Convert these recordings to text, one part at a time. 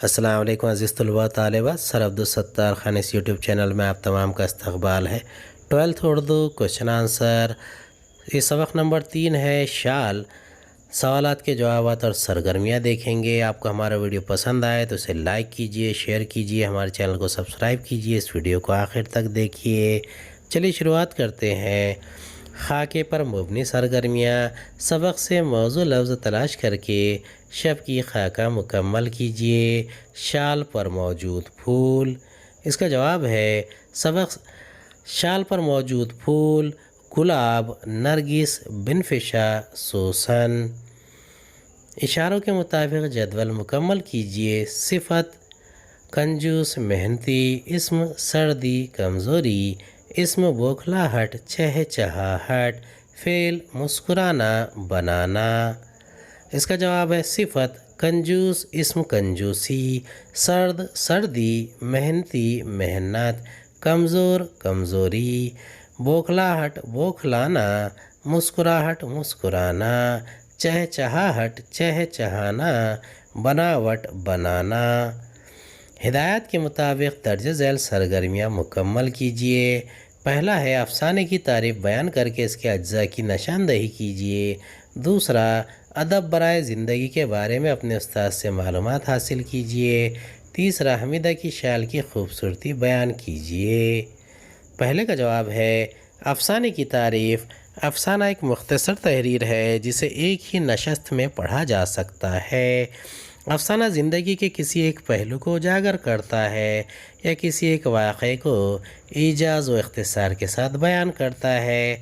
السلام علیکم عزیز طلباء طالبات، سر عبدالستار خان اس یوٹیوب چینل میں آپ تمام کا استقبال ہے۔ 12th اردو کوشچن آنسر، یہ سبق نمبر 3 ہے شال۔ سوالات کے جوابات اور سرگرمیاں دیکھیں گے۔ آپ کو ہمارا ویڈیو پسند آئے تو اسے لائک کیجئے، شیئر کیجئے، ہمارے چینل کو سبسکرائب کیجئے، اس ویڈیو کو آخر تک دیکھیے۔ چلیے شروعات کرتے ہیں۔ خاکے پر مبنی سرگرمیاں، سبق سے موضوع لفظ تلاش کر کے شب کی خاکہ مکمل کیجئے۔ شال پر موجود پھول، اس کا جواب ہے سبق شال پر موجود پھول گلاب، نرگس، بنفشا، سوسن۔ اشاروں کے مطابق جدول مکمل کیجئے۔ صفت کنجوس، محنتی، اسم سردی، کمزوری، اسم بوکھلاہٹ، چہچہاہٹ، فعل مسکرانا، بنانا۔ اس کا جواب ہے صفت کنجوس، اسم کنجوسی، سرد سردی، محنتی محنت، کمزور کمزوری، بوکھلاہٹ بوکھلانا، مسکراہٹ مسکرانا، چہچہاہٹ چہچہانا، بناوٹ بنانا۔ ہدایات کے مطابق درج ذیل سرگرمیاں مکمل کیجیے۔ پہلا ہے افسانے کی تعریف بیان کر کے اس کے اجزاء کی نشاندہی کیجیے۔ دوسرا، ادب برائے زندگی کے بارے میں اپنے استاد سے معلومات حاصل کیجیے۔ تیسرا، حمیدہ کی شال کی خوبصورتی بیان کیجیے۔ پہلے کا جواب ہے افسانے کی تعریف۔ افسانہ ایک مختصر تحریر ہے جسے ایک ہی نشست میں پڑھا جا سکتا ہے۔ افسانہ زندگی کے کسی ایک پہلو کو اجاگر کرتا ہے یا کسی ایک واقعے کو ایجاز و اختصار کے ساتھ بیان کرتا ہے۔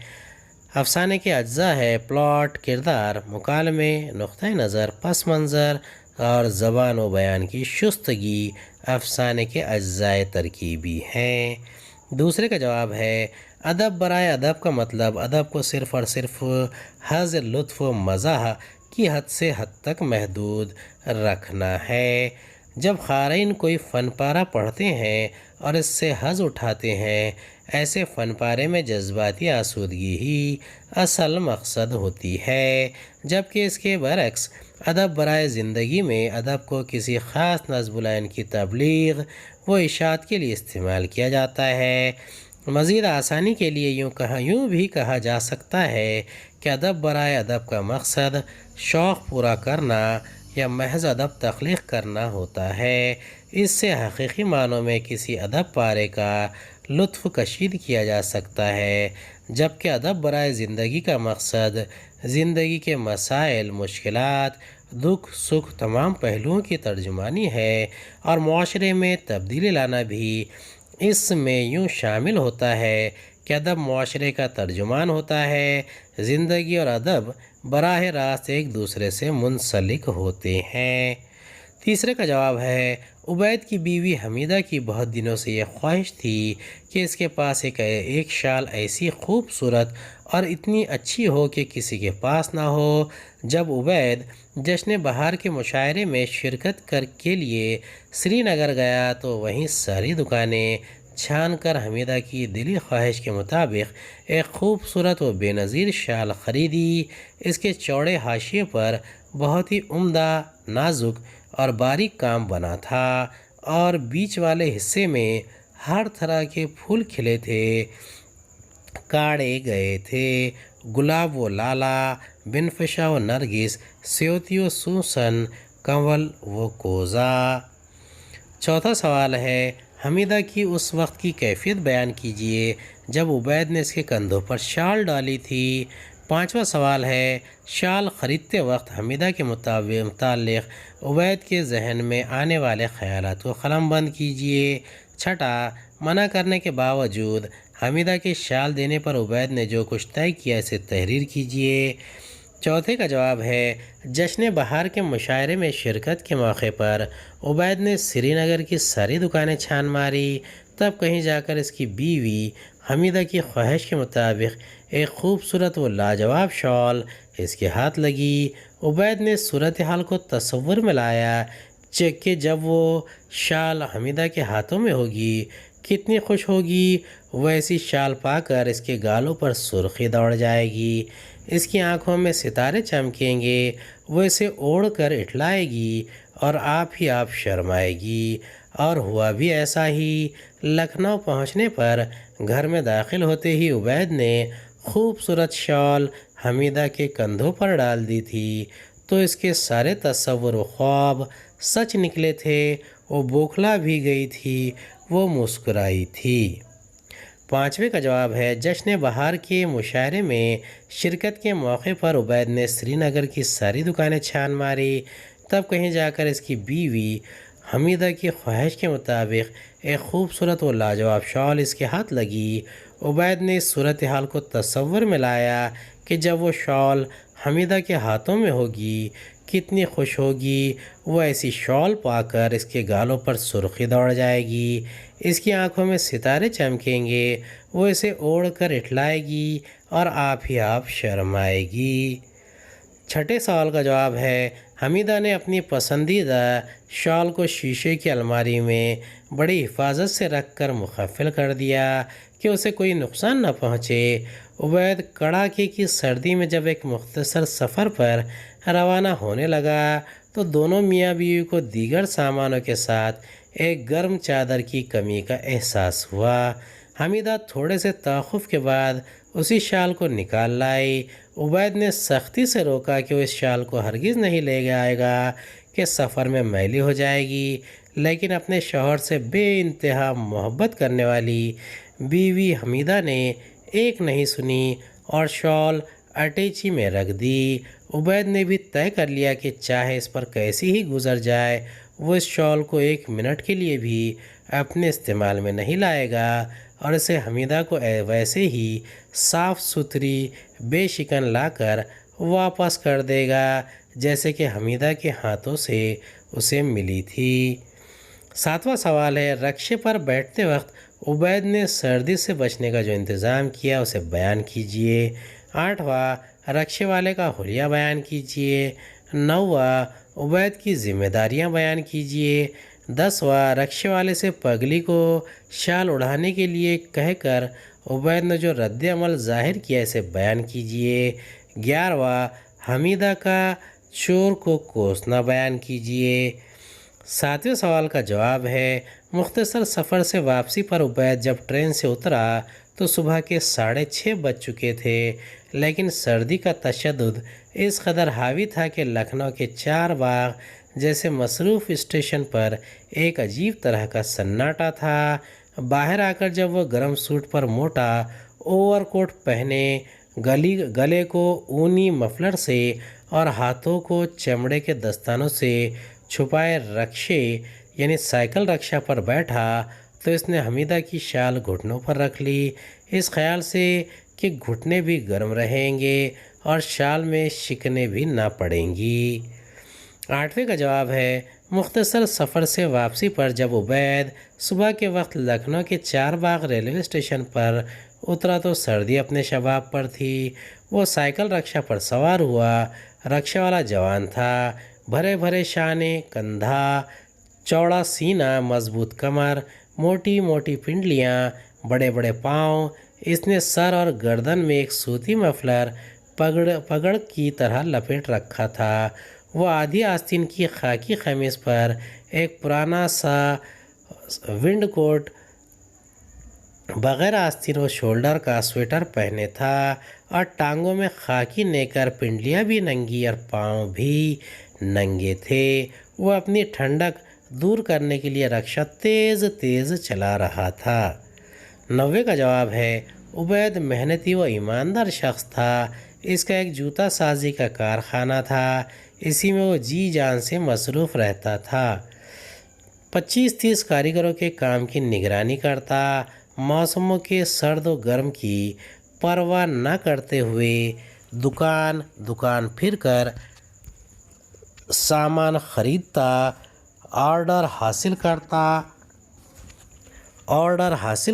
افسانے کے اجزاء ہے پلاٹ، کردار، مکالمے، نقطہ نظر، پس منظر اور زبان و بیان کی شستگی افسانے کے اجزاء ترکیبی ہیں۔ دوسرے کا جواب ہے ادب برائے ادب کا مطلب ادب کو صرف اور صرف حظ، لطف و مزاح کی حد سے حد تک محدود رکھنا ہے۔ جب قارئین کوئی فن پارہ پڑھتے ہیں اور اس سے حظ اٹھاتے ہیں، ایسے فن پارے میں جذباتی آسودگی ہی اصل مقصد ہوتی ہے، جبکہ اس کے برعکس ادب برائے زندگی میں ادب کو کسی خاص نصب العین کی تبلیغ و اشاعت کے لیے استعمال کیا جاتا ہے۔ مزید آسانی کے لیے یوں بھی کہا جا سکتا ہے کہ ادب برائے ادب کا مقصد شوق پورا کرنا یا محض ادب تخلیق کرنا ہوتا ہے۔ اس سے حقیقی معنوں میں کسی ادب پارے کا لطف کشید کیا جا سکتا ہے، جبکہ ادب برائے زندگی کا مقصد زندگی کے مسائل، مشکلات، دکھ سکھ تمام پہلوؤں کی ترجمانی ہے، اور معاشرے میں تبدیلی لانا بھی اس میں یوں شامل ہوتا ہے کہ ادب معاشرے کا ترجمان ہوتا ہے۔ زندگی اور ادب براہ راست ایک دوسرے سے منسلک ہوتے ہیں۔ تیسرے کا جواب ہے عبید کی بیوی حمیدہ کی بہت دنوں سے یہ خواہش تھی کہ اس کے پاس ایک شال ایسی خوبصورت اور اتنی اچھی ہو کہ کسی کے پاس نہ ہو۔ جب عبید جشن بہار کے مشاعرے میں شرکت کے لیے سری نگر گیا تو وہیں ساری دکانیں چھان کر حمیدہ کی دلی خواہش کے مطابق ایک خوبصورت و بے نظیر شال خریدی۔ اس کے چوڑے حاشیے پر بہت ہی عمدہ، نازک اور باریک کام بنا تھا، اور بیچ والے حصے میں ہر طرح کے پھول کھلے تھے، کاڑے گئے تھے، گلاب و لالا، بنفشا و نرگس، سیوتی و سوسن، کنول و کوزا۔ چوتھا سوال ہے حمیدہ کی اس وقت کی کیفیت بیان کیجیے جب عبید نے اس کے کندھوں پر شال ڈالی تھی۔ پانچواں سوال ہے شال خریدتے وقت حمیدہ کے متعلق عبید کے ذہن میں آنے والے خیالات کو قلم بند کیجیے۔ چھٹا، منع کرنے کے باوجود حمیدہ کے شال دینے پر عبید نے جو کچھ طے کیا اسے تحریر کیجیے۔ چوتھے کا جواب ہے جشن بہار کے مشاعرے میں شرکت کے موقع پر عبید نے سری نگر کی ساری دکانیں چھان ماری، تب کہیں جا کر اس کی بیوی حمیدہ کی خواہش کے مطابق ایک خوبصورت و لاجواب شال اس کے ہاتھ لگی۔ عبید نے صورتحال کو تصور میں لایا کہ جب وہ شال حمیدہ کے ہاتھوں میں ہوگی کتنی خوش ہوگی۔ ویسی شال پا کر اس کے گالوں پر سرخی دوڑ جائے گی، اس کی آنکھوں میں ستارے چمکیں گے، وہ اسے اوڑھ کر اٹھلائے گی اور آپ شرمائے گی۔ اور ہوا بھی ایسا ہی۔ لکھنؤ پہنچنے پر گھر میں داخل ہوتے ہی عبید نے خوبصورت شال حمیدہ کے کندھوں پر ڈال دی تھی، تو اس کے سارے تصور و خواب سچ نکلے تھے۔ وہ بوکھلا بھی گئی تھی، وہ مسکرائی تھی۔ پانچویں کا جواب ہے، جشن بہار کے مشاعرے میں شرکت کے موقع پر عبید نے سری نگر کی ساری دکانیں چھان ماری۔ تب کہیں جا کر اس کی بیوی حمیدہ کی خواہش کے مطابق ایک خوبصورت و لاجواب شال اس کے ہاتھ لگی۔ عبید نے اس صورتحال کو تصور میں لایا کہ جب وہ شال حمیدہ کے ہاتھوں میں ہوگی کتنی خوش ہوگی۔ وہ ایسی شال پا کر اس کے گالوں پر سرخی دوڑ جائے گی، اس کی آنکھوں میں ستارے چمکیں گے، وہ اسے اوڑھ کر اٹھلائے گی اور آپ شرمائے گی۔ چھٹے سوال کا جواب ہے، حمیدہ نے اپنی پسندیدہ شال کو شیشے کی الماری میں بڑی حفاظت سے رکھ کر مقفل کر دیا کہ اسے کوئی نقصان نہ پہنچے۔ عبید کڑاکے کی سردی میں جب ایک مختصر سفر پر روانہ ہونے لگا تو دونوں میاں بیوی کو دیگر سامانوں کے ساتھ ایک گرم چادر کی کمی کا احساس ہوا۔ حمیدہ تھوڑے سے توقف کے بعد اسی شال کو نکال لائی۔ عبید نے سختی سے روکا کہ وہ اس شال کو ہرگز نہیں لے جائے گا کہ سفر میں میلی ہو جائے گی، لیکن اپنے شوہر سے بے انتہا محبت کرنے والی بیوی حمیدہ نے ایک نہیں سنی اور شال اٹیچی میں رکھ دی۔ عبید نے بھی طے کر لیا کہ چاہے اس پر کیسی ہی گزر جائے وہ اس شال کو ایک منٹ کے لیے بھی اپنے استعمال میں نہیں لائے گا اور اسے حمیدہ کو ویسے ہی صاف ستھری بے شکن لا کر واپس کر دے گا جیسے کہ حمیدہ کے ہاتھوں سے اسے ملی تھی۔ ساتواں سوال ہے، رکشے پر بیٹھتے وقت عبید نے سردی سے بچنے کا جو انتظام کیا اسے بیان کیجیے۔ آٹھواں، رکشے والے کا حلیہ بیان کیجیے۔ نوواں، عبید کی ذمہ داریاں بیان کیجیے۔ 10واں، رکشے والے سے پگلی کو شال اڑانے کے لیے کہہ کر عبید نے جو رد عمل ظاہر کیا اسے بیان کیجیے۔ 11واں، حمیدہ کا چور کو کوسنا بیان کیجیے۔ 7ویں سوال کا جواب ہے، مختصر سفر سے واپسی پر عبید جب ٹرین سے اترا تو صبح کے 6:30 بج چکے تھے، لیکن سردی کا تشدد اس قدر حاوی تھا کہ لکھنؤ کے چار باغ جیسے مصروف اسٹیشن پر ایک عجیب طرح کا سناٹا تھا۔ باہر آ کر جب وہ گرم سوٹ پر موٹا اوور کوٹ پہنے، گلے کو اونی مفلر سے اور ہاتھوں کو چمڑے کے دستانوں سے چھپائے رکشے یعنی سائیکل رکشہ پر بیٹھا تو اس نے حمیدہ کی شال گھٹنوں پر رکھ لی، اس خیال سے کہ گھٹنے بھی گرم رہیں گے اور شال میں شکنیں بھی نہ پڑیں گی۔ 8ویں کا جواب ہے، مختصر سفر سے واپسی پر جب عبید صبح کے وقت لکھنؤ کے چار باغ ریلوے اسٹیشن پر اترا تو سردی اپنے شباب پر تھی۔ وہ سائیکل رکشہ پر سوار ہوا۔ رکشہ والا جوان تھا، بھرے بھرے شانے، کندھا چوڑا سینہ، مضبوط کمر، موٹی موٹی پنڈلیاں، بڑے بڑے پاؤں۔ اس نے سر اور گردن میں ایک سوتی مفلر پگڑ کی طرح لپیٹ رکھا تھا۔ وہ آدھی آستین کی خاکی قمیص پر ایک پرانا سا ونڈ کوٹ، بغیر آستین و شولڈر کا سویٹر پہنے تھا اور ٹانگوں میں خاکی نیکر، پنڈلیاں بھی ننگی اور پاؤں بھی ننگے تھے۔ وہ اپنی ٹھنڈک دور کرنے کے لیے رکشہ تیز تیز چلا رہا تھا۔ 90 کا جواب ہے، عبید محنتی و ایماندار شخص تھا۔ اس کا ایک جوتا سازی کا کارخانہ تھا، اسی میں وہ جی جان سے مصروف رہتا تھا۔ 25-30 کاریگروں کے کام کی نگرانی کرتا، موسموں کے سرد و گرم کی پرواہ نہ کرتے ہوئے دکان پھر کر سامان خریدتا، آرڈر حاصل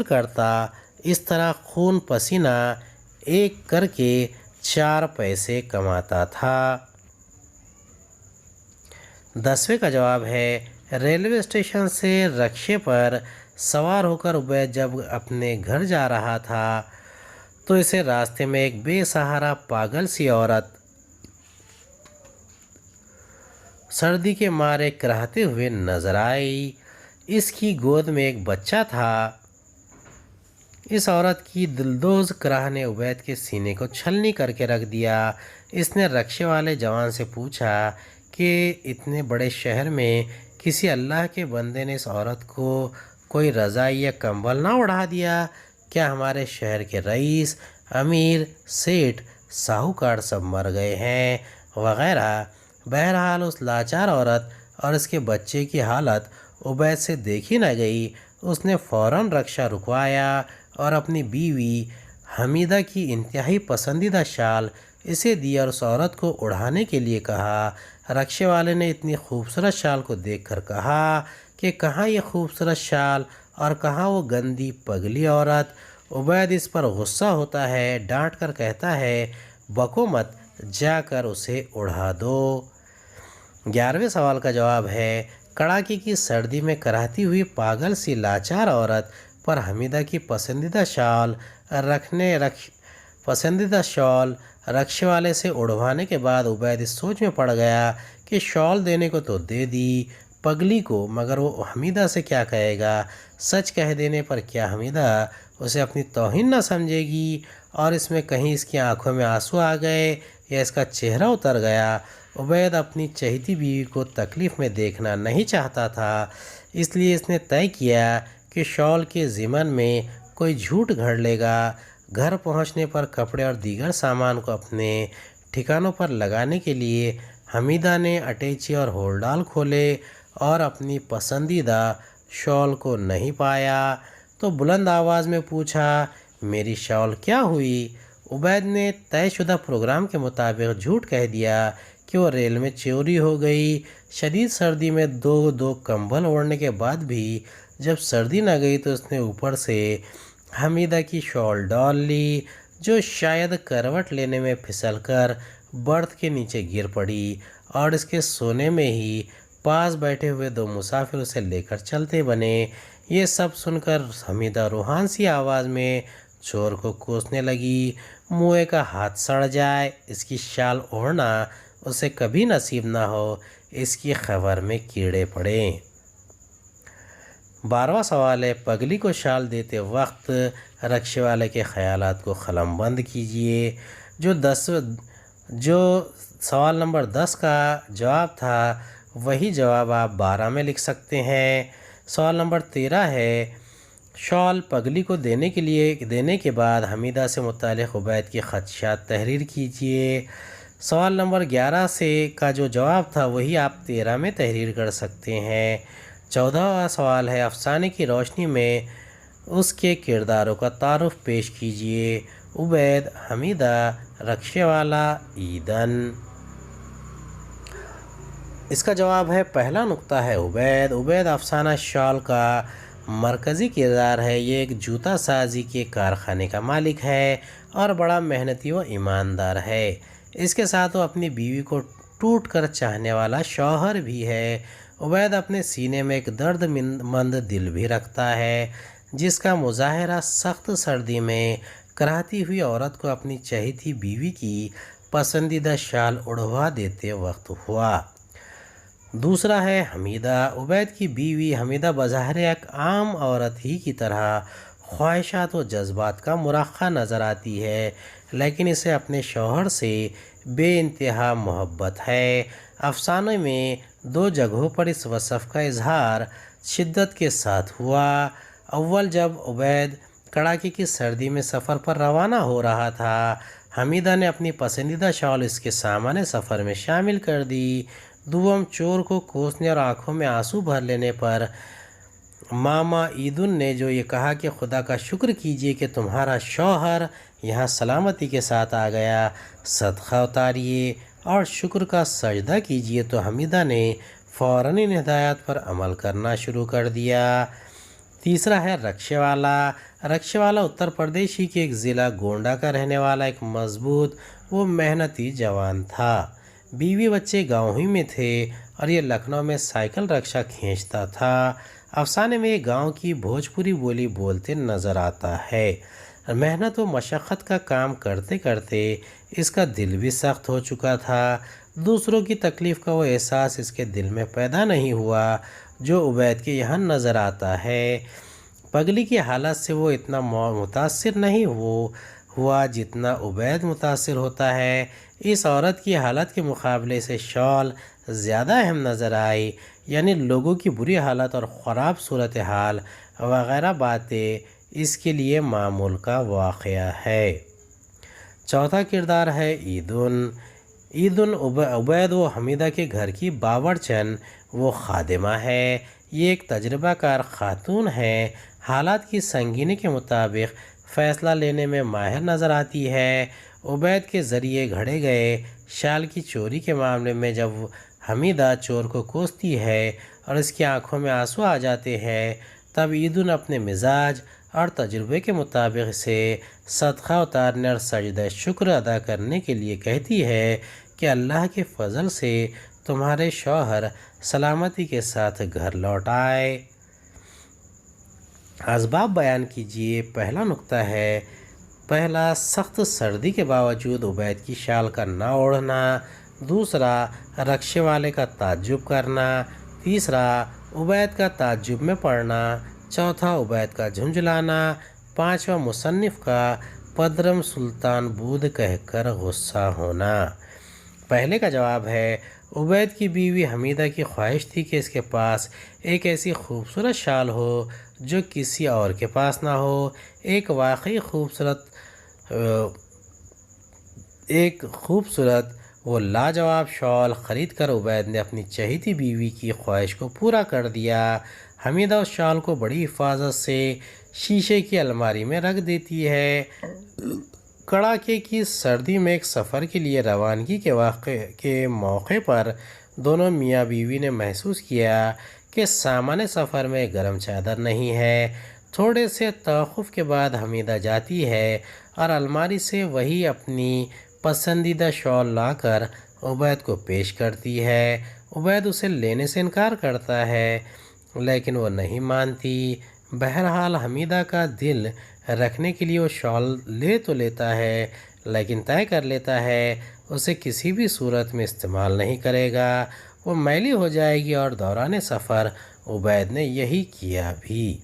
کرتا، اس طرح خون پسینہ ایک کر کے 4 پیسے کماتا تھا۔ 10ویں کا جواب ہے، ریلوے اسٹیشن سے رکشے پر سوار ہو کر عبید جب اپنے گھر جا رہا تھا تو اسے راستے میں ایک بے سہارا پاگل سی عورت سردی کے مارے کراہتے ہوئے نظر آئی۔ اس کی گود میں ایک بچہ تھا۔ اس عورت کی دلدوز کراہ نے عبید کے سینے کو چھلنی کر کے رکھ دیا۔ اس نے رکشے والے جوان سے پوچھا کہ اتنے بڑے شہر میں کسی اللہ کے بندے نے اس عورت کو کوئی رضائی یا کمبل نہ اڑا دیا؟ کیا ہمارے شہر کے رئیس، امیر، سیٹھ، ساہوکار سب مر گئے ہیں؟ وغیرہ۔ بہرحال اس لاچار عورت اور اس کے بچے کی حالت عبید سے دیکھی نہ گئی۔ اس نے فوراً رکشہ رکوایا اور اپنی بیوی حمیدہ کی انتہائی پسندیدہ شال اسے دی اور اس عورت کو اڑانے کے لیے کہا۔ رکشے والے نے اتنی خوبصورت شال کو دیکھ کر کہا کہ کہاں یہ خوبصورت شال اور کہاں وہ گندی پگلی عورت؟ عبید اس پر غصہ ہوتا ہے، ڈانٹ کر کہتا ہے بکو مت، جا کر اسے اڑا دو۔ 11ویں سوال کا جواب ہے کڑاکے کی سردی میں کراہتی ہوئی پاگل سی لاچار عورت پر حمیدہ کی پسندیدہ شال رکشے والے سے اڑوانے کے بعد عبید اس سوچ میں پڑ گیا کہ شال دینے کو تو دے دی پگلی کو، مگر وہ حمیدہ سے کیا کہے گا؟ سچ کہہ دینے پر کیا حمیدہ اسے اپنی توہین نہ سمجھے گی؟ اور اس میں کہیں اس کی آنکھوں میں آنسو آ گئے یا اس کا چہرہ اتر گیا؟ عبید اپنی چہیتی بیوی کو تکلیف میں دیکھنا نہیں چاہتا تھا، اس لیے اس نے طے کیا کہ شال کے ضمن میں کوئی جھوٹ گھڑ لے گا۔ گھر پہنچنے پر کپڑے اور دیگر سامان کو اپنے ٹھکانوں پر لگانے کے لیے حمیدہ نے اٹیچی اور ہول ڈال کھولے اور اپنی پسندیدہ شال کو نہیں پایا تو بلند آواز میں پوچھا میری شال کیا ہوئی؟ عبید نے طے شدہ پروگرام کے مطابق جھوٹ کہہ دیا کہ وہ ریل میں چوری ہو گئی۔ شدید سردی میں دو کمبل اوڑھنے کے بعد بھی جب سردی نہ گئی تو اس نے اوپر سے حمیدہ کی شال ڈال لی، جو شاید کروٹ لینے میں پھسل کر برتھ کے نیچے گر پڑی اور اس کے سونے میں ہی پاس بیٹھے ہوئے 2 مسافر اسے لے کر چلتے بنے۔ یہ سب سن کر حمیدہ روحان سی آواز میں چور کو کوسنے لگی، موئے کا ہاتھ سڑ جائے، اس کی شال اوڑھنا اسے کبھی نصیب نہ ہو، اس کی خبر میں کیڑے پڑیں۔ 12واں سوال ہے پگلی کو شال دیتے وقت رکشے والے کے خیالات کو قلم بند کیجیے۔ جو سوال نمبر 10 کا جواب تھا وہی جواب آپ 12 میں لکھ سکتے ہیں۔ سوال نمبر 13 ہے شال پگلی کو دینے کے بعد حمیدہ سے متعلق عبید کی خدشات تحریر کیجیے۔ سوال نمبر 11 کا جو جواب تھا وہی آپ 13 میں تحریر کر سکتے ہیں۔ 14واں سوال ہے افسانے کی روشنی میں اس کے کرداروں کا تعارف پیش کیجیے۔ عبید، حمیدہ، رکشے والا، ایدن۔ اس کا جواب ہے پہلا نقطہ ہے عبید افسانہ شال کا مرکزی کردار ہے۔ یہ ایک جوتا سازی کے کارخانے کا مالک ہے اور بڑا محنتی و ایماندار ہے۔ اس کے ساتھ وہ اپنی بیوی کو ٹوٹ کر چاہنے والا شوہر بھی ہے۔ عبید اپنے سینے میں ایک درد مند دل بھی رکھتا ہے جس کا مظاہرہ سخت سردی میں کراہتی ہوئی عورت کو اپنی چہیتی بیوی کی پسندیدہ شال اڑوا دیتے وقت ہوا۔ دوسرا ہے حمیدہ۔ عبید کی بیوی حمیدہ بظاہر ایک عام عورت ہی کی طرح خواہشات و جذبات کا مرخہ نظر آتی ہے، لیکن اسے اپنے شوہر سے بے انتہا محبت ہے۔ افسانے میں 2 جگہوں پر اس وصف کا اظہار شدت کے ساتھ ہوا۔ اول جب عبید کڑاکے کی سردی میں سفر پر روانہ ہو رہا تھا، حمیدہ نے اپنی پسندیدہ شال اس کے سامان سفر میں شامل کر دی۔ دوم چور کو کوسنے اور آنکھوں میں آنسو بھر لینے پر ماما ایدن نے جو یہ کہا کہ خدا کا شکر کیجیے کہ تمہارا شوہر یہاں سلامتی کے ساتھ آ گیا، صدقہ اتاریے اور شکر کا سجدہ کیجیے، تو حمیدہ نے فوراً ان ہدایات پر عمل کرنا شروع کر دیا۔ تیسرا ہے رکشے والا اتر پردیش کے ایک ضلع گونڈا کا رہنے والا ایک مضبوط و محنتی جوان تھا۔ بیوی بچے گاؤں ہی میں تھے اور یہ لکھنؤ میں سائیکل رکشہ کھینچتا تھا۔ افسانے میں گاؤں کی بھوجپوری بولی بولتے نظر آتا ہے۔ محنت و مشقت کا کام کرتے کرتے اس کا دل بھی سخت ہو چکا تھا۔ دوسروں کی تکلیف کا وہ احساس اس کے دل میں پیدا نہیں ہوا جو عبید کے یہاں نظر آتا ہے۔ پگلی کی حالت سے وہ اتنا متاثر نہیں ہوا جتنا عبید متاثر ہوتا ہے۔ اس عورت کی حالت کے مقابلے سے شال زیادہ اہم نظر آئی، یعنی لوگوں کی بری حالت اور خراب صورتحال وغیرہ باتیں اس کے لیے معمول کا واقعہ ہے۔ چوتھا کردار ہے ایدن عبید و حمیدہ کے گھر کی باورچن وہ خادمہ ہے۔ یہ ایک تجربہ کار خاتون ہے، حالات کی سنگینی کے مطابق فیصلہ لینے میں ماہر نظر آتی ہے۔ عبید کے ذریعے گھڑے گئے شال کی چوری کے معاملے میں جب حمیدہ چور کو کوستی ہے اور اس کی آنکھوں میں آنسو آ جاتے ہیں، تب ایدن اپنے مزاج اور تجربے کے مطابق اسے صدقہ اتارنے اور سجدہ شکر ادا کرنے کے لیے کہتی ہے کہ اللہ کے فضل سے تمہارے شوہر سلامتی کے ساتھ گھر لوٹ آئے۔ اسباب بیان کیجیے۔ پہلا نکتہ ہے، پہلا، سخت سردی کے باوجود عبید کی شال کا نہ اوڑھنا۔ دوسرا، رکشے والے کا تعجب کرنا۔ تیسرا، عبید کا تعجب میں پڑنا۔ چوتھا، عبید کا جھنجھلانا۔ پانچواں، مصنف کا پدرم سلطان بود کہہ کر غصہ ہونا۔ پہلے کا جواب ہے، عبید کی بیوی حمیدہ کی خواہش تھی کہ اس کے پاس ایک ایسی خوبصورت شال ہو جو کسی اور کے پاس نہ ہو۔ ایک خوبصورت وہ لاجواب شال خرید کر عبید نے اپنی چہیتی بیوی کی خواہش کو پورا کر دیا۔ حمیدہ اس شال کو بڑی حفاظت سے شیشے کی الماری میں رکھ دیتی ہے۔ کڑاکے کی سردی میں ایک سفر کے لیے روانگی کے موقع پر دونوں میاں بیوی نے محسوس کیا کہ سامان سفر میں گرم چادر نہیں ہے۔ تھوڑے سے توقف کے بعد حمیدہ جاتی ہے اور الماری سے وہی اپنی پسندیدہ شال لا کر عبید کو پیش کرتی ہے۔ عبید اسے لینے سے انکار کرتا ہے لیکن وہ نہیں مانتی۔ بہرحال حمیدہ کا دل رکھنے کے لیے وہ شال لے تو لیتا ہے لیکن طے کر لیتا ہے اسے کسی بھی صورت میں استعمال نہیں کرے گا، وہ میلی ہو جائے گی، اور دوران سفر عبید نے یہی کیا بھی۔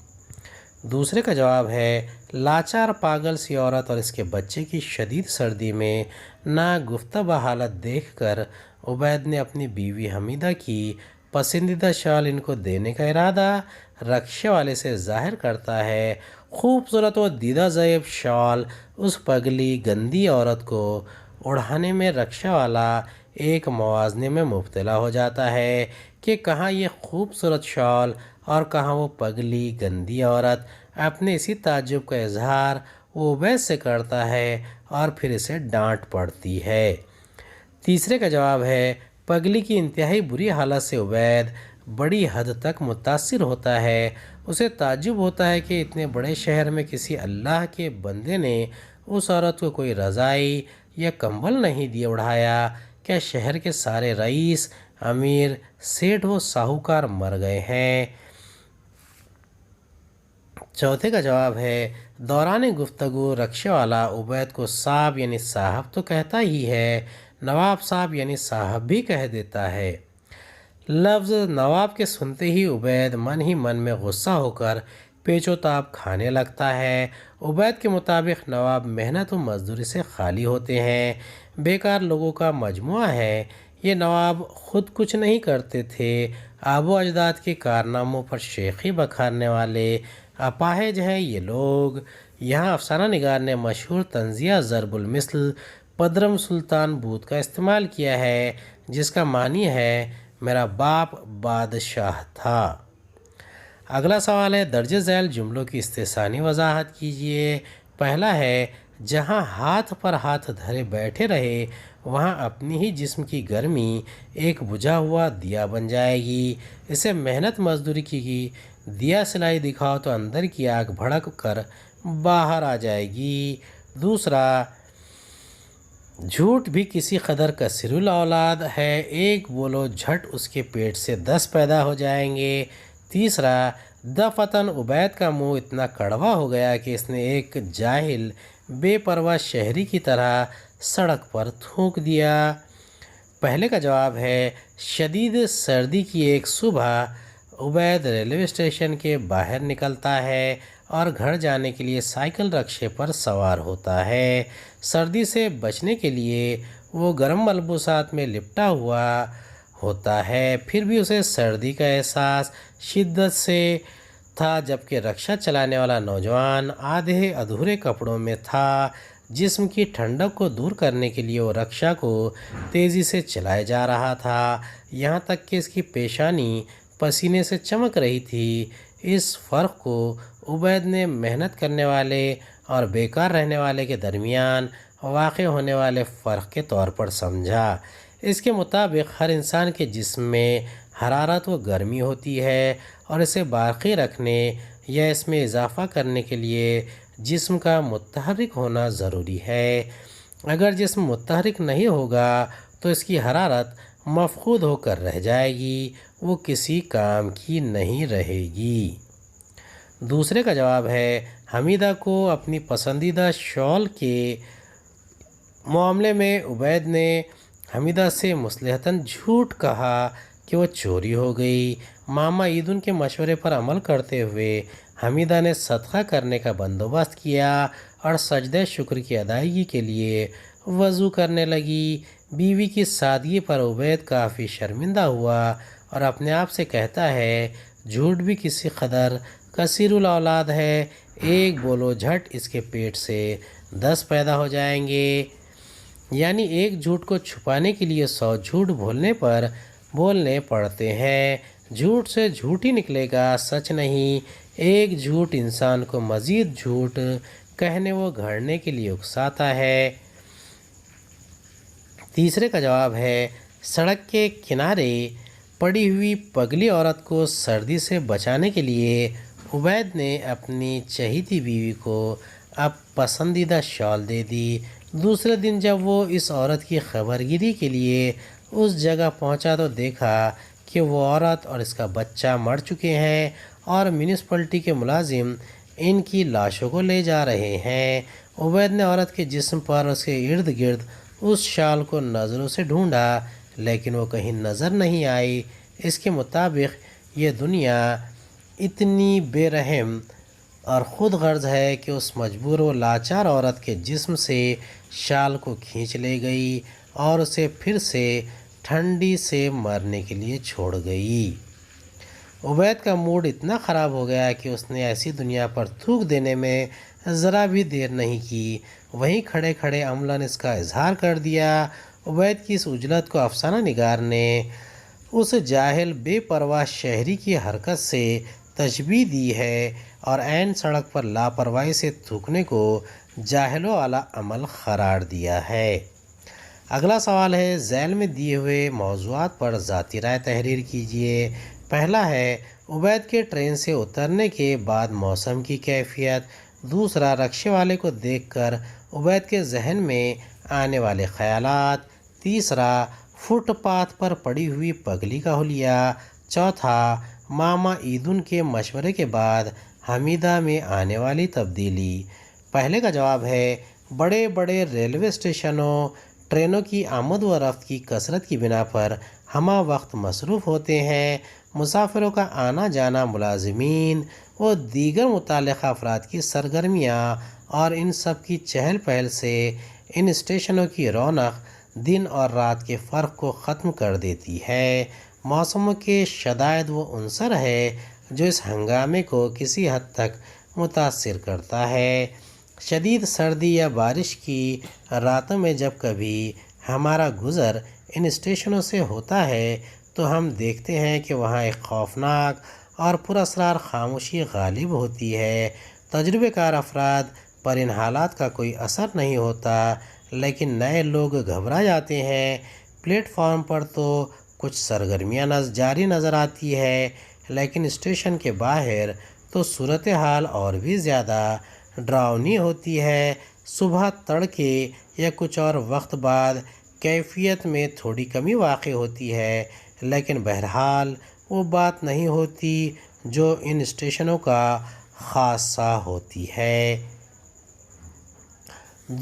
دوسرے کا جواب ہے، لاچار پاگل سی عورت اور اس کے بچے کی شدید سردی میں ناگفتہ حالت دیکھ کر عبید نے اپنی بیوی حمیدہ کی پسندیدہ شال ان کو دینے کا ارادہ رکشے والے سے ظاہر کرتا ہے۔ خوبصورت و دیدہ زیب شال اس پگلی گندی عورت کو اڑھانے میں رکشہ والا ایک موازنے میں مبتلا ہو جاتا ہے کہ کہاں یہ خوبصورت شال اور کہاں وہ پگلی گندی عورت۔ اپنے اسی تعجب کا اظہار وہ عبید سے کرتا ہے اور پھر اسے ڈانٹ پڑتی ہے۔ تیسرے کا جواب ہے، پگلی کی انتہائی بری حالت سے عبید بڑی حد تک متاثر ہوتا ہے۔ اسے تعجب ہوتا ہے کہ اتنے بڑے شہر میں کسی اللہ کے بندے نے اس عورت کو کوئی رضائی یا کمبل نہیں دیا اڑھایا۔ کیا شہر کے سارے رئیس، امیر، سیٹھ و ساہوکار مر گئے ہیں؟ چوتھے کا جواب ہے، دوران گفتگو رکشے والا عبید کو صاحب یعنی صاحب تو کہتا ہی ہے، نواب صاحب یعنی صاحب بھی کہہ دیتا ہے۔ لفظ نواب کے سنتے ہی عبید من ہی من میں غصہ ہو کر پیچ و تاب کھانے لگتا ہے۔ عبید کے مطابق نواب محنت و مزدوری سے خالی ہوتے ہیں، بیکار لوگوں کا مجموعہ ہے۔ یہ نواب خود کچھ نہیں کرتے تھے، آب و اجداد کے کارناموں پر شیخی بکھارنے والے اپاہج ہیں یہ لوگ۔ یہاں افسانہ نگار نے مشہور طنزیہ ضرب المثل پدرم سلطان بود کا استعمال کیا ہے جس کا معنی ہے میرا باپ بادشاہ تھا۔ اگلا سوال ہے، درج ذیل جملوں کی استحسانی وضاحت کیجیے۔ پہلا ہے، جہاں ہاتھ پر ہاتھ دھرے بیٹھے رہے وہاں اپنی ہی جسم کی گرمی ایک بجھا ہوا دیا بن جائے گی۔ اسے محنت مزدوری کی دیا سلائی دکھاؤ تو اندر کی آگ بھڑک کر باہر آ جائے گی۔ دوسرا، جھوٹ بھی کسی قدر کثیر الاولاد ہے، ایک بولو جھٹ اس کے پیٹ سے 10 پیدا ہو جائیں گے۔ تیسرا، دفعتاً عبید کا منہ اتنا کڑوا ہو گیا کہ اس نے ایک جاہل بے پرواہ شہری کی طرح سڑک پر تھوک دیا۔ پہلے کا جواب ہے شدید سردی کی ایک صبح عبید ریلوے اسٹیشن کے باہر نکلتا ہے اور گھر جانے کے لیے سائیکل رکشے پر سوار ہوتا ہے۔ سردی سے بچنے کے لیے وہ گرم ملبوسات میں لپٹا ہوا ہوتا ہے، پھر بھی اسے سردی کا احساس شدت سے تھا، جبکہ رکشہ چلانے والا نوجوان آدھے ادھورے کپڑوں میں تھا۔ جسم کی ٹھنڈک کو دور کرنے کے لیے وہ رکشہ کو تیزی سے چلائے جا رہا تھا، یہاں تک کہ اس کی پیشانی پسینے سے چمک رہی تھی۔ اس فرق کو عبید نے محنت کرنے والے اور بیکار رہنے والے کے درمیان واقع ہونے والے فرق کے طور پر سمجھا۔ اس کے مطابق ہر انسان کے جسم میں حرارت و گرمی ہوتی ہے اور اسے باقی رکھنے یا اس میں اضافہ کرنے کے لیے جسم کا متحرک ہونا ضروری ہے۔ اگر جسم متحرک نہیں ہوگا تو اس کی حرارت مفقود ہو کر رہ جائے گی، وہ کسی کام کی نہیں رہے گی۔ دوسرے کا جواب ہے حمیدہ کو اپنی پسندیدہ شال کے معاملے میں عبید نے حمیدہ سے مصلحتاً جھوٹ کہا کہ وہ چوری ہو گئی۔ ماما عیدن کے مشورے پر عمل کرتے ہوئے حمیدہ نے صدقہ کرنے کا بندوبست کیا اور سجدہ شکر کی ادائیگی کے لیے وضو کرنے لگی۔ بیوی کی سادگی پر عبید کافی شرمندہ ہوا اور اپنے آپ سے کہتا ہے جھوٹ بھی کسی قدر کثیر الاولاد ہے، ایک بولو جھٹ اس کے پیٹ سے 10 پیدا ہو جائیں گے۔ یعنی ایک جھوٹ کو چھپانے کے لیے 100 جھوٹ بولنے پڑتے ہیں۔ جھوٹ سے جھوٹ ہی نکلے گا، سچ نہیں۔ ایک جھوٹ انسان کو مزید جھوٹ کہنے و گھڑنے کے لیے اکساتا ہے۔ تیسرے کا جواب ہے سڑک کے کنارے پڑی ہوئی پگلی عورت کو سردی سے بچانے کے لیے عبید نے اپنی چہیتی بیوی کو اب پسندیدہ شال دے دی۔ دوسرے دن جب وہ اس عورت کی خبرگیری کے لیے اس جگہ پہنچا تو دیکھا کہ وہ عورت اور اس کا بچہ مر چکے ہیں اور میونسپلٹی کے ملازم ان کی لاشوں کو لے جا رہے ہیں۔ عبید نے عورت کے جسم پر اس کے ارد گرد اس شال کو نظروں سے ڈھونڈا لیکن وہ کہیں نظر نہیں آئی۔ اس کے مطابق یہ دنیا اتنی بے رحم اور خود غرض ہے کہ اس مجبور و لاچار عورت کے جسم سے شال کو کھینچ لے گئی اور اسے پھر سے ٹھنڈی سے مرنے کے لیے چھوڑ گئی۔ عبید کا موڈ اتنا خراب ہو گیا کہ اس نے ایسی دنیا پر تھوک دینے میں ذرا بھی دیر نہیں کی، وہیں کھڑے کھڑے عملاً اس کا اظہار کر دیا۔ عبید کی اس عجلت کو افسانہ نگار نے اس جاہل بے پرواہ شہری کی حرکت سے تشبیہ دی ہے اور عین سڑک پر لاپرواہی سے تھوکنے کو جاہلوں والا عمل قرار دیا ہے۔ اگلا سوال ہے ذیل میں دیے ہوئے موضوعات پر ذاتی رائے تحریر کیجیے۔ پہلا ہے عبید کے ٹرین سے اترنے کے بعد موسم کی کیفیت۔ دوسرا رکشے والے کو دیکھ کر عبید کے ذہن میں آنے والے خیالات۔ تیسرا فٹ پاتھ پر پڑی ہوئی پگلی کا حلیہ۔ چوتھا ماما عیدن کے مشورے کے بعد حمیدہ میں آنے والی تبدیلی۔ پہلے کا جواب ہے بڑے بڑے ریلوے اسٹیشنوں ٹرینوں کی آمد و رفت کی کثرت کی بنا پر ہمہ وقت مصروف ہوتے ہیں۔ مسافروں کا آنا جانا، ملازمین و دیگر متعلقہ افراد کی سرگرمیاں اور ان سب کی چہل پہل سے ان اسٹیشنوں کی رونق دن اور رات کے فرق کو ختم کر دیتی ہے۔ موسموں کے شدائد وہ عنصر ہے جو اس ہنگامے کو کسی حد تک متاثر کرتا ہے۔ شدید سردی یا بارش کی راتوں میں جب کبھی ہمارا گزر ان اسٹیشنوں سے ہوتا ہے تو ہم دیکھتے ہیں کہ وہاں ایک خوفناک اور پراسرار خاموشی غالب ہوتی ہے۔ تجربے کار افراد پر ان حالات کا کوئی اثر نہیں ہوتا لیکن نئے لوگ گھبرا جاتے ہیں۔ پلیٹ فارم پر تو کچھ سرگرمیاں جاری نظر آتی ہے لیکن اسٹیشن کے باہر تو صورتحال اور بھی زیادہ ڈراؤنی ہوتی ہے۔ صبح تڑکے یا کچھ اور وقت بعد کیفیت میں تھوڑی کمی واقع ہوتی ہے لیکن بہرحال وہ بات نہیں ہوتی جو ان اسٹیشنوں کا خاصہ ہوتی ہے۔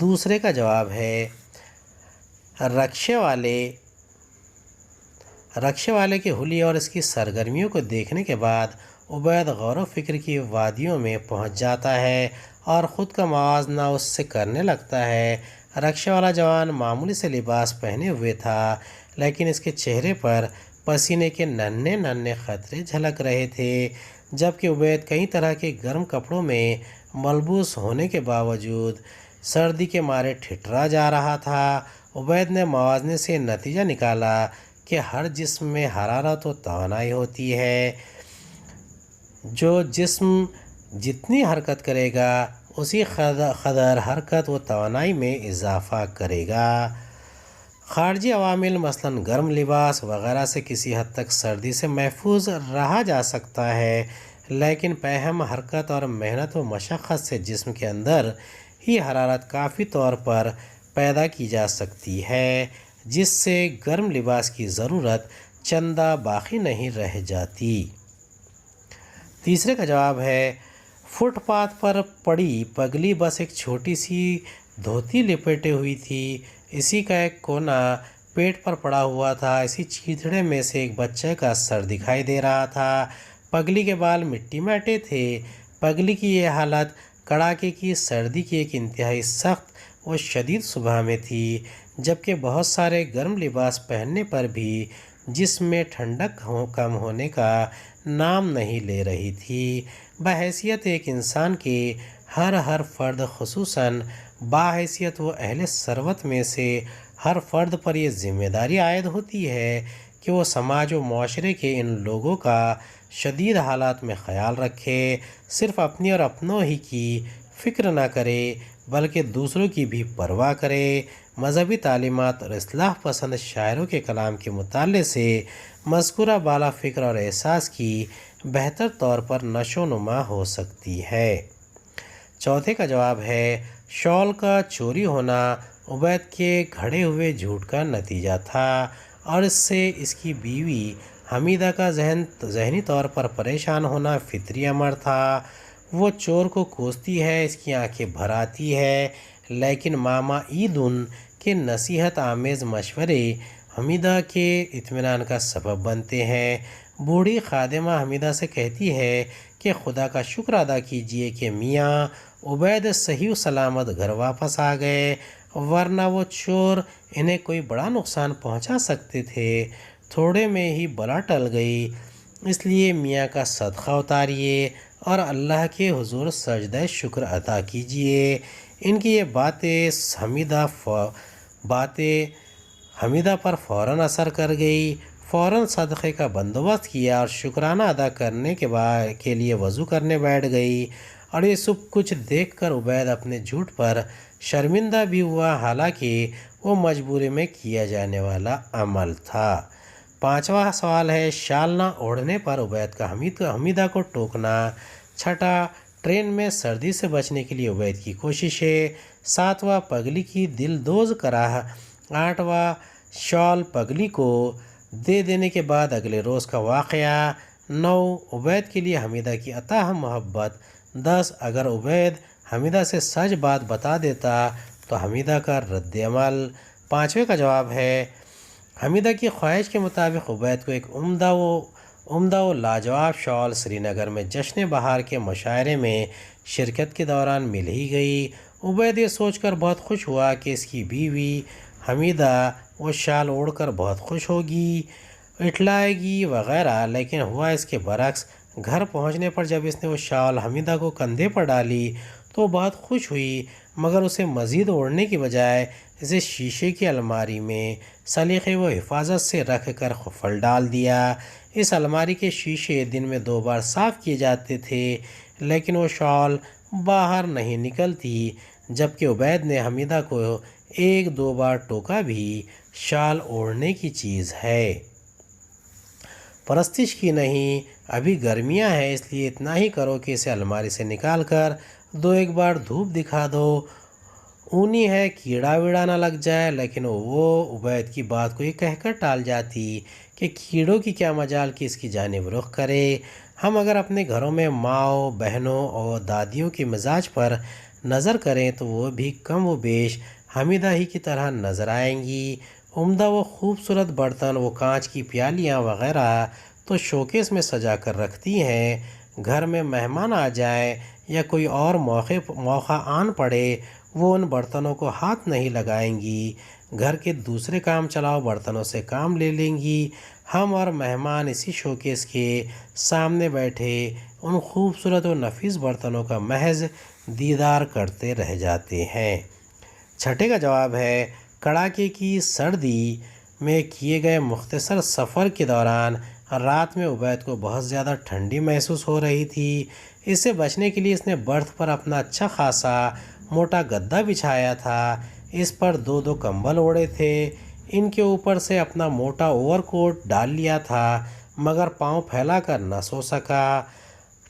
دوسرے کا جواب ہے رکشے والے رکشے والے کے حلیے اور اس کی سرگرمیوں کو دیکھنے کے بعد عبید غور و فکر کی وادیوں میں پہنچ جاتا ہے اور خود کا موازنہ اس سے کرنے لگتا ہے۔ رکشے والا جوان معمولی سے لباس پہنے ہوئے تھا، لیکن اس کے چہرے پر پسینے کے ننھے ننھے قطرے جھلک رہے تھے، جبکہ عبید کئی طرح کے گرم کپڑوں میں ملبوس ہونے کے باوجود سردی کے مارے ٹھٹرا جا رہا تھا۔ عبید نے موازنے سے نتیجہ نکالا کہ ہر جسم میں حرارت و توانائی ہوتی ہے۔ جو جسم جتنی حرکت کرے گا اسی قدر حرکت و توانائی میں اضافہ کرے گا۔ خارجی عوامل مثلاً گرم لباس وغیرہ سے کسی حد تک سردی سے محفوظ رہا جا سکتا ہے، لیکن پیہم حرکت اور محنت و مشقت سے جسم کے اندر ہی حرارت کافی طور پر پیدا کی جا سکتی ہے، جس سے گرم لباس کی ضرورت چندہ باقی نہیں رہ جاتی۔ تیسرے کا جواب ہے، فٹ پاتھ پر پڑی پگلی بس ایک چھوٹی سی دھوتی لپیٹے ہوئی تھی۔ اسی کا ایک کونا پیٹ پر پڑا ہوا تھا۔ اسی چیتڑے میں سے ایک بچے کا سر دکھائی دے رہا تھا۔ پگلی کے بال مٹی میں اٹے تھے۔ پگلی کی یہ حالت کڑاکے کی سردی کی ایک انتہائی سخت و شدید صبح میں تھی، جبکہ بہت سارے گرم لباس پہننے پر بھی جسم میں ٹھنڈک کم ہونے کا نام نہیں لے رہی تھی۔ بحیثیت ایک انسان کے ہر فرد، خصوصاً باحیثیت و اہل ثروت میں سے ہر فرد پر یہ ذمہ داری عائد ہوتی ہے کہ وہ سماج و معاشرے کے ان لوگوں کا شدید حالات میں خیال رکھے، صرف اپنی اور اپنوں ہی کی فکر نہ کرے بلکہ دوسروں کی بھی پرواہ کرے۔ مذہبی تعلیمات اور اصلاح پسند شاعروں کے کلام کے مطالعے سے مذکورہ بالا فکر اور احساس کی بہتر طور پر نشو و نما ہو سکتی ہے۔ چوتھے کا جواب ہے، شال کا چوری ہونا عبید کے گھڑے ہوئے جھوٹ کا نتیجہ تھا، اور اس سے اس کی بیوی حمیدہ کا ذہنی طور پر پریشان ہونا فطری امر تھا۔ وہ چور کو کوستی ہے، اس کی آنکھیں بھر آتی ہے، لیکن ماما عیدن کے نصیحت آمیز مشورے حمیدہ کے اطمینان کا سبب بنتے ہیں۔ بوڑھی خادمہ حمیدہ سے کہتی ہے کہ خدا کا شکر ادا کیجیے کہ میاں عبید صحیح و سلامت گھر واپس آ گئے، ورنہ وہ چور انہیں کوئی بڑا نقصان پہنچا سکتے تھے۔ تھوڑے میں ہی بلا ٹل گئی، اس لیے میاں کا صدقہ اتاریے اور اللہ کے حضور سجدہ شکر ادا کیجیے۔ ان کی یہ باتیں حمیدہ پر فوراً اثر کر گئی، فوراً صدقے کا بندوبست کیا اور شکرانہ ادا کرنے کے لیے وضو کرنے بیٹھ گئی، اور یہ سب کچھ دیکھ کر عبید اپنے جھوٹ پر شرمندہ بھی ہوا، حالانکہ وہ مجبوری میں کیا جانے والا عمل تھا۔ پانچواں سوال ہے، شال نہ اوڑھنے پر عبید کا حمیدہ کو ٹوکنا۔ چھٹا، ٹرین میں سردی سے بچنے کے لیے عبید کی کوششیں۔ ساتواں، پگلی کی دل دوز کراہ۔ آٹھواں، شال پگلی کو دے دینے کے بعد اگلے روز کا واقعہ۔ 9، عبید کے لیے حمیدہ کی اتاہ محبت۔ 10، اگر عبید حمیدہ سے سچ بات بتا دیتا تو حمیدہ کا رد عمل۔ پانچویں کا جواب ہے، حمیدہ کی خواہش کے مطابق عبید کو ایک عمدہ و لاجواب شال سری نگر میں جشن بہار کے مشاعرے میں شرکت کے دوران مل ہی گئی۔ عبید یہ سوچ کر بہت خوش ہوا کہ اس کی بیوی حمیدہ وہ شال اوڑھ کر بہت خوش ہوگی، اٹھلائے گی وغیرہ، لیکن ہوا اس کے برعکس۔ گھر پہنچنے پر جب اس نے وہ شال حمیدہ کو کندھے پر ڈالی تو وہ بہت خوش ہوئی، مگر اسے مزید اوڑھنے کی بجائے اسے شیشے کی الماری میں سلیقے و حفاظت سے رکھ کر قفل ڈال دیا۔ اس الماری کے شیشے دن میں 2 بار صاف کیے جاتے تھے، لیکن وہ شال باہر نہیں نکلتی، جبکہ عبید نے حمیدہ کو 1-2 بار ٹوکا بھی۔ شال اوڑھنے کی چیز ہے، پرستش کی نہیں۔ ابھی گرمیاں ہیں، اس لیے اتنا ہی کرو کہ اسے الماری سے نکال کر 2-1 بار دھوپ دکھا دو، اونی ہے، کیڑا ویڑا نہ لگ جائے۔ لیکن وہ عبید کی بات کو یہ کہہ کر ٹال جاتی کہ کیڑوں کی کیا مجال کہ اس کی جانب رخ کرے۔ ہم اگر اپنے گھروں میں ماؤں، بہنوں اور دادیوں کے مزاج پر نظر کریں تو وہ بھی کم و بیش حمیدہ ہی کی طرح نظر آئیں گی۔ عمدہ و خوبصورت برتن، وہ کانچ کی پیالیاں وغیرہ تو شوکیس میں سجا کر رکھتی ہیں۔ گھر میں مہمان آ جائیں یا کوئی اور موقع آن پڑے، وہ ان برتنوں کو ہاتھ نہیں لگائیں گی۔ گھر کے دوسرے کام چلاؤ برتنوں سے کام لے لیں گی۔ ہم اور مہمان اسی شوکیس کے سامنے بیٹھے ان خوبصورت و نفیس برتنوں کا محض دیدار کرتے رہ جاتے ہیں۔ چھٹے کا جواب ہے، کڑاکے کی سردی میں کیے گئے مختصر سفر کے دوران رات میں عبید کو بہت زیادہ ٹھنڈی محسوس ہو رہی تھی۔ اس سے بچنے کے لیے اس نے برتھ پر اپنا اچھا خاصا موٹا گدا بچھایا تھا۔ اس پر دو دو کمبل اوڑے تھے۔ ان کے اوپر سے اپنا موٹا اوور کوٹ ڈال لیا تھا، مگر پاؤں پھیلا کر نہ سو سکا۔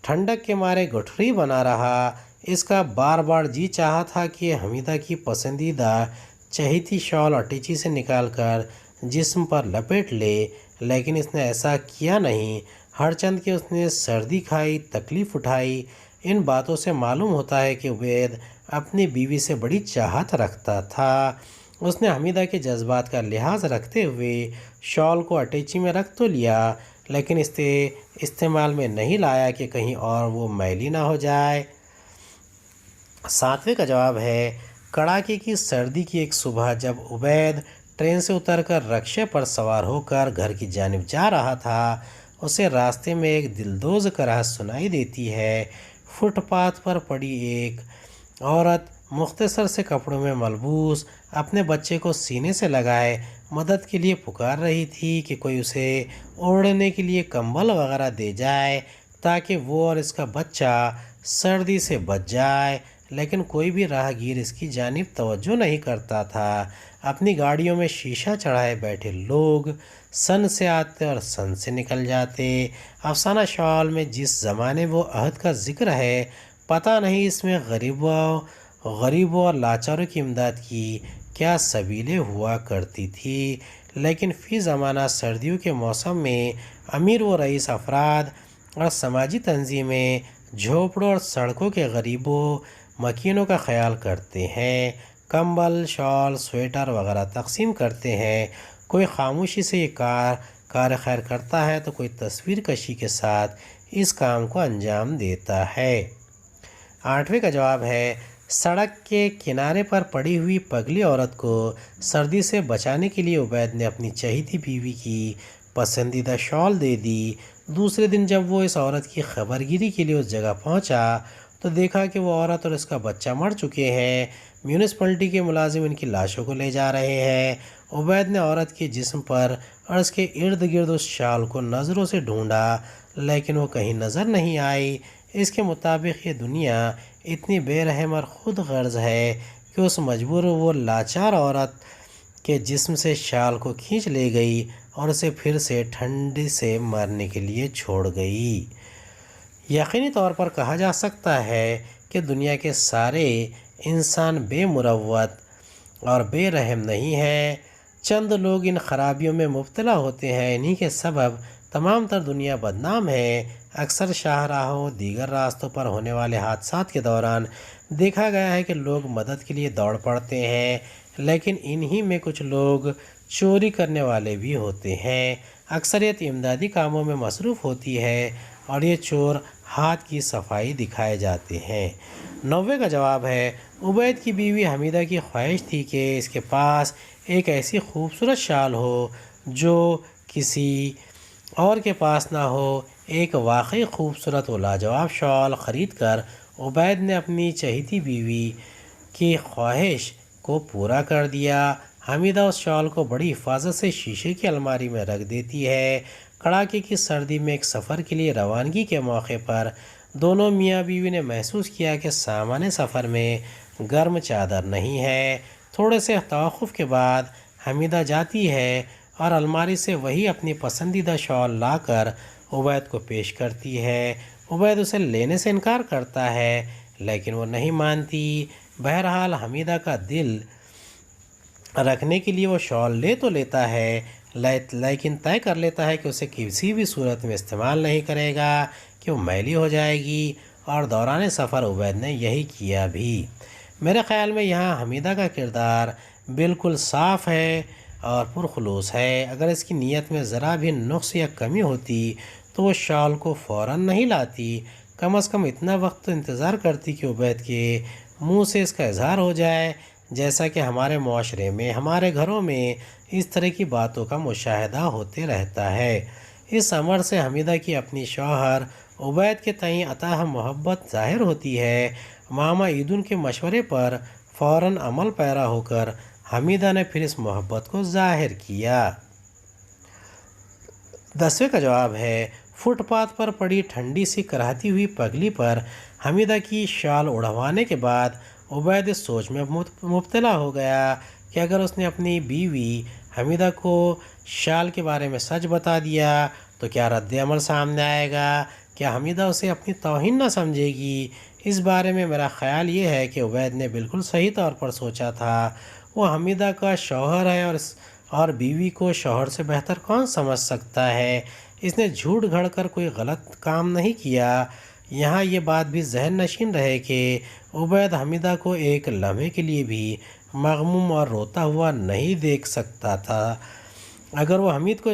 ٹھنڈک کے مارے گٹھری بنا رہا۔ اس کا بار بار جی چاہا تھا کہ حمیدہ کی پسندیدہ چہیتی شال اٹیچی سے نکال کر جسم پر لپیٹ لے، لیکن اس نے ایسا کیا نہیں۔ ہر چند کہ اس نے سردی کھائی، تکلیف اٹھائی۔ ان باتوں سے معلوم ہوتا ہے کہ عبید اپنی بیوی سے بڑی چاہت رکھتا تھا۔ اس نے حمیدہ کے جذبات کا لحاظ رکھتے ہوئے شال کو اٹیچی میں رکھ تو لیا، لیکن اسے استعمال میں نہیں لایا کہ کہیں اور وہ میلی نہ ہو جائے۔ ساتویں کا جواب ہے، کڑاکے کی سردی کی ایک صبح جب عبید ٹرین سے اتر کر رکشے پر سوار ہو کر گھر کی جانب جا رہا تھا، اسے راستے میں ایک دلدوز کراہت سنائی دیتی ہے۔ فٹ پاتھ پر پڑی ایک عورت مختصر سے کپڑوں میں ملبوس اپنے بچے کو سینے سے لگائے مدد کے لیے پکار رہی تھی کہ کوئی اسے اوڑھنے کے لیے کمبل وغیرہ دے جائے تاکہ وہ اور اس کا بچہ سردی سے بچ جائے، لیکن کوئی بھی راہ گیر اس کی جانب توجہ نہیں کرتا تھا۔ اپنی گاڑیوں میں شیشہ چڑھائے بیٹھے لوگ سن سے آتے اور سن سے نکل جاتے۔ افسانہ شال میں جس زمانے و عہد کا ذکر ہے، پتہ نہیں اس میں غریبوں اور لاچاروں کی امداد کی کیا سبیلیں ہوا کرتی تھی، لیکن فی زمانہ سردیوں کے موسم میں امیر و رئیس افراد اور سماجی تنظیمیں جھوپڑوں اور سڑکوں کے غریبوں مکینوں کا خیال کرتے ہیں، کمبل، شال، سویٹر وغیرہ تقسیم کرتے ہیں۔ کوئی خاموشی سے یہ کار خیر کرتا ہے تو کوئی تصویر کشی کے ساتھ اس کام کو انجام دیتا ہے۔ آٹھویں کا جواب ہے، سڑک کے کنارے پر پڑی ہوئی پگلی عورت کو سردی سے بچانے کے لیے عبید نے اپنی چہیتی بیوی کی پسندیدہ شال دے دی۔ دوسرے دن جب وہ اس عورت کی خبرگیری کے لیے اس جگہ پہنچا تو دیکھا کہ وہ عورت اور اس کا بچہ مر چکے ہیں۔ میونسپلٹی کے ملازم ان کی لاشوں کو لے جا رہے ہیں۔ عبید نے عورت کے جسم پر اور اس کے ارد گرد اس شال کو نظروں سے ڈھونڈا، لیکن وہ کہیں نظر نہیں آئی۔ اس کے مطابق یہ دنیا اتنی بے رحم اور خود غرض ہے کہ اس مجبور و لاچار عورت کے جسم سے شال کو کھینچ لے گئی اور اسے پھر سے ٹھنڈی سے مرنے کے لیے چھوڑ گئی۔ یقینی طور پر کہا جا سکتا ہے کہ دنیا کے سارے انسان بے مروت اور بے رحم نہیں ہیں۔ چند لوگ ان خرابیوں میں مبتلا ہوتے ہیں، انہی کے سبب تمام تر دنیا بدنام ہے۔ اکثر شاہراہوں، دیگر راستوں پر ہونے والے حادثات کے دوران دیکھا گیا ہے کہ لوگ مدد کے لیے دوڑ پڑتے ہیں، لیکن انہی میں کچھ لوگ چوری کرنے والے بھی ہوتے ہیں۔ اکثریت امدادی کاموں میں مصروف ہوتی ہے اور یہ چور ہاتھ کی صفائی دکھائے جاتے ہیں۔ 90 کا جواب ہے، عبید کی بیوی حمیدہ کی خواہش تھی کہ اس کے پاس ایک ایسی خوبصورت شال ہو جو کسی اور کے پاس نہ ہو۔ ایک واقعی خوبصورت و لاجواب شال خرید کر عبید نے اپنی چہیتی بیوی کی خواہش کو پورا کر دیا۔ حمیدہ اس شال کو بڑی حفاظت سے شیشے کی الماری میں رکھ دیتی ہے۔ کڑاکے کی سردی میں ایک سفر کے لیے روانگی کے موقع پر دونوں میاں بیوی نے محسوس کیا کہ سامان سفر میں گرم چادر نہیں ہے۔ تھوڑے سے توقف کے بعد حمیدہ جاتی ہے اور الماری سے وہی اپنی پسندیدہ شال لا کر عبید کو پیش کرتی ہے۔ عبید اسے لینے سے انکار کرتا ہے، لیکن وہ نہیں مانتی۔ بہرحال حمیدہ کا دل رکھنے کے لیے وہ شال لے تو لیتا ہے، لیکن طے کر لیتا ہے کہ اسے کسی بھی صورت میں استعمال نہیں کرے گا کہ وہ میلی ہو جائے گی، اور دوران سفر عبید نے یہی کیا بھی۔ میرے خیال میں یہاں حمیدہ کا کردار بالکل صاف ہے۔ اور پرخلوص ہے۔ اگر اس کی نیت میں ذرا بھی نقص یا کمی ہوتی تو وہ شال کو فوراً نہیں لاتی، کم از کم اتنا وقت تو انتظار کرتی کہ عبید کے منہ سے اس کا اظہار ہو جائے۔ جیسا کہ ہمارے معاشرے میں، ہمارے گھروں میں اس طرح کی باتوں کا مشاہدہ ہوتے رہتا ہے۔ اس امر سے حمیدہ کی اپنی شوہر عبید کے تئیں اتاہ محبت ظاہر ہوتی ہے۔ ماما عیدن کے مشورے پر فوراً عمل پیرا ہو کر حمیدہ نے پھر اس محبت کو ظاہر کیا۔ 10ویں کا جواب ہے، فٹ پاتھ پر پڑی ٹھنڈی سی کراہتی ہوئی پگلی پر حمیدہ کی شال اڑوانے کے بعد عبید اس سوچ میں مبتلا ہو گیا کہ اگر اس نے اپنی بیوی حمیدہ کو شال کے بارے میں سچ بتا دیا تو کیا رد عمل سامنے آئے گا؟ کیا حمیدہ اسے اپنی توہین نہ سمجھے گی؟ اس بارے میں میرا خیال یہ ہے کہ عبید نے بالکل صحیح طور پر سوچا تھا۔ وہ حمیدہ کا شوہر ہے اور بیوی کو شوہر سے بہتر کون سمجھ سکتا ہے؟ اس نے جھوٹ گھڑ کر کوئی غلط کام نہیں کیا۔ یہاں یہ بات بھی ذہن نشین رہے کہ عبید حمیدہ کو ایک لمحے کے لیے بھی مغموم اور روتا ہوا نہیں دیکھ سکتا تھا۔ اگر وہ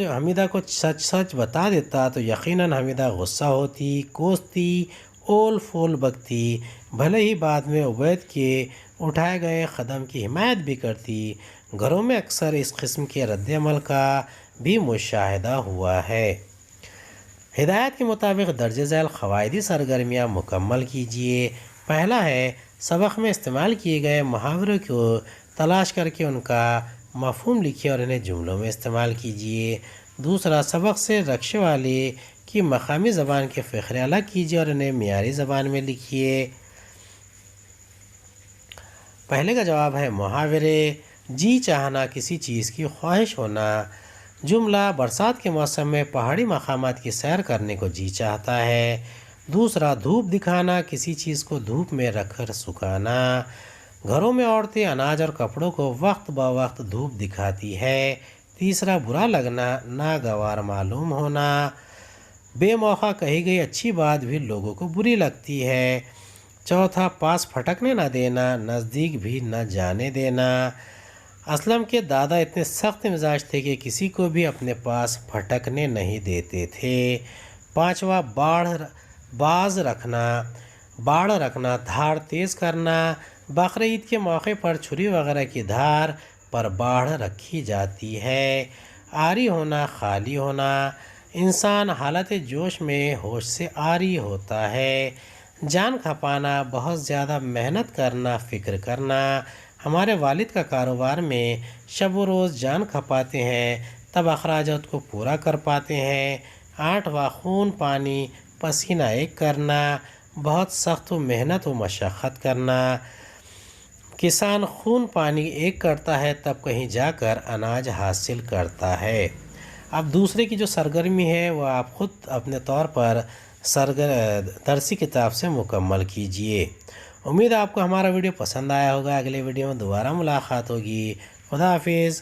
حمیدہ کو سچ بتا دیتا تو یقیناً حمیدہ غصہ ہوتی، کوستی، اول فول بکتی، بھلے ہی بعد میں عبید کے اٹھائے گئے قدم کی حمایت بھی کرتی۔ گھروں میں اکثر اس قسم کے رد عمل کا بھی مشاہدہ ہوا ہے۔ ہدایت کے مطابق درج ذیل قواعدی سرگرمیاں مکمل کیجیے۔ پہلا ہے، سبق میں استعمال کیے گئے محاوروں کو تلاش کر کے ان کا مفہوم لکھیے اور انہیں جملوں میں استعمال کیجیے۔ دوسرا، سبق سے رکشے والے کی مقامی زبان کے فقرے الگ کیجیے اور انہیں معیاری زبان میں لکھیے۔ پہلے کا جواب ہے، محاورے: جی چاہنا، کسی چیز کی خواہش ہونا۔ جملہ: برسات کے موسم میں پہاڑی مقامات کی سیر کرنے کو جی چاہتا ہے۔ دوسرا، دھوپ دکھانا، کسی چیز کو دھوپ میں رکھ کر سکھانا۔ گھروں میں عورتیں اناج اور کپڑوں کو وقت بہ وقت دھوپ دکھاتی ہے۔ تیسرا، برا لگنا، ناگوار معلوم ہونا۔ بے موقع کہی گئی اچھی بات بھی لوگوں کو بری لگتی ہے۔ چوتھا، پاس پھٹکنے نہ دینا، نزدیک بھی نہ جانے دینا۔ اسلم کے دادا اتنے سخت مزاج تھے کہ کسی کو بھی اپنے پاس پھٹکنے نہیں دیتے تھے۔ پانچواں، باڑ رکھنا، دھاڑ تیز کرنا۔ بقرعید کے موقع پر چھری وغیرہ کی دھار پر باڑ رکھی جاتی ہے۔ عاری ہونا، خالی ہونا۔ انسان حالت جوش میں ہوش سے عاری ہوتا ہے۔ جان کھپانا، بہت زیادہ محنت کرنا، فکر کرنا۔ ہمارے والد کا کاروبار میں شب و روز جان کھپاتے ہیں تب اخراجات کو پورا کر پاتے ہیں۔ 8واں، خون پانی پسینہ ایک کرنا، بہت سخت و محنت و مشقت کرنا۔ کسان خون پانی ایک کرتا ہے تب کہیں جا کر اناج حاصل کرتا ہے۔ اب دوسرے کی جو سرگرمی ہے وہ آپ خود اپنے طور پر درسی کتاب سے مکمل کیجئے۔ امید ہے آپ کو ہمارا ویڈیو پسند آیا ہوگا۔ اگلے ویڈیو میں دوبارہ ملاقات ہوگی۔ خدا حافظ۔